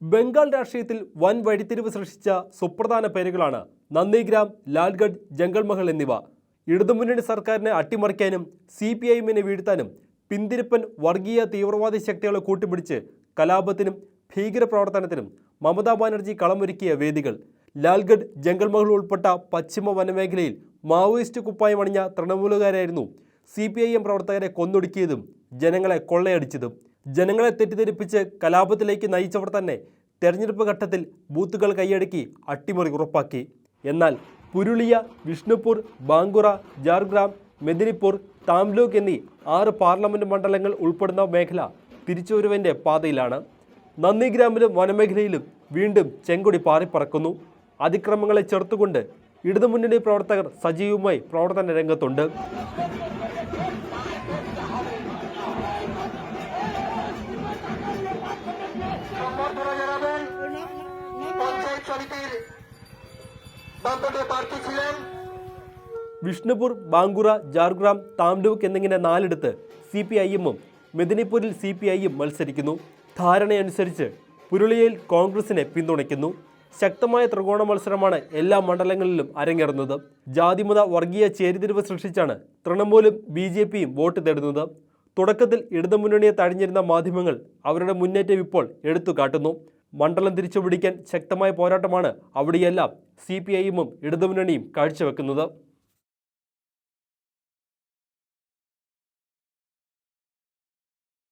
ബംഗാൾ രാഷ്ട്രീയത്തിൽ വൻ വഴിത്തിരിവ് സൃഷ്ടിച്ച സുപ്രധാന പേരുകളാണ് നന്ദിഗ്രാം, ലാൽഗഡ്, ജംഗൾമഹൽ എന്നിവ. ഇടതുമുന്നണി സർക്കാരിനെ അട്ടിമറിക്കാനും CPIM-നെ വീഴ്ത്താനും പിന്തിരിപ്പൻ വർഗീയ തീവ്രവാദി ശക്തികളെ കൂട്ടുപിടിച്ച് കലാപത്തിനും ഭീകരപ്രവർത്തനത്തിനും മമതാ ബാനർജി കളമൊരുക്കിയ വേദികൾ. ലാൽഗഡ്, ജംഗൾമഹൽ ഉൾപ്പെട്ട പശ്ചിമ വനമേഖലയിൽ മാവോയിസ്റ്റ് കുപ്പായം അണിഞ്ഞ തൃണമൂലുകാരായിരുന്നു CPIM പ്രവർത്തകരെ കൊന്നൊടുക്കിയതും ജനങ്ങളെ കൊള്ളയടിച്ചതും. ജനങ്ങളെ തെറ്റിദ്ധരിപ്പിച്ച് കലാപത്തിലേക്ക് നയിച്ചവർ തന്നെ തെരഞ്ഞെടുപ്പ് ഘട്ടത്തിൽ ബൂത്തുകൾ കൈയടക്കി അട്ടിമറി ഉറപ്പാക്കി. എന്നാൽ പുരുളിയ, വിഷ്ണുപൂർ, ബാങ്കുറ, ജാർഗ്രാം, മെദിനിപ്പൂർ, താംലൂക്ക് എന്നീ 6 പാർലമെന്റ് മണ്ഡലങ്ങൾ ഉൾപ്പെടുന്ന മേഖല തിരിച്ചുവരവിൻ്റെ പാതയിലാണ്. നന്ദിഗ്രാമിലും വനമേഖലയിലും വീണ്ടും ചെങ്കൊടി പാറിപ്പറക്കുന്നു. അതിക്രമങ്ങളെ ചെറുത്തുകൊണ്ട് ഇടതുമുന്നണി പ്രവർത്തകർ സജീവമായി പ്രവർത്തന രംഗത്തുണ്ട്. വിഷ്ണുപൂർ, ബാങ്കുറ, ജാർഗ്രാം, താംലൂക്ക് എന്നിങ്ങനെ 4 CPIM-ഉം മെദിനിപ്പൂരിൽ CPI-യും മത്സരിക്കുന്നു. ധാരണയനുസരിച്ച് പുരുളിയയിൽ കോൺഗ്രസിനെ പിന്തുണയ്ക്കുന്നു. ശക്തമായ ത്രികോണ മത്സരമാണ് എല്ലാ മണ്ഡലങ്ങളിലും അരങ്ങേറുന്നത്. ജാതിമത വർഗീയ ചേരിതിരിവ് സൃഷ്ടിച്ചാണ് തൃണമൂലും BJP-യും വോട്ട് തേടുന്നത്. തുടക്കത്തിൽ ഇടതുമുന്നണിയെ തഴഞ്ഞിരുന്ന മാധ്യമങ്ങൾ അവരുടെ മുന്നേറ്റം ഇപ്പോൾ എടുത്തു കാട്ടുന്നു. മണ്ഡലം തിരിച്ചുപിടിക്കാൻ ശക്തമായ പോരാട്ടമാണ് അവിടെയെല്ലാം CPIM-ഉം ഇടതുമുന്നണിയും കാഴ്ചവെക്കുന്നത്.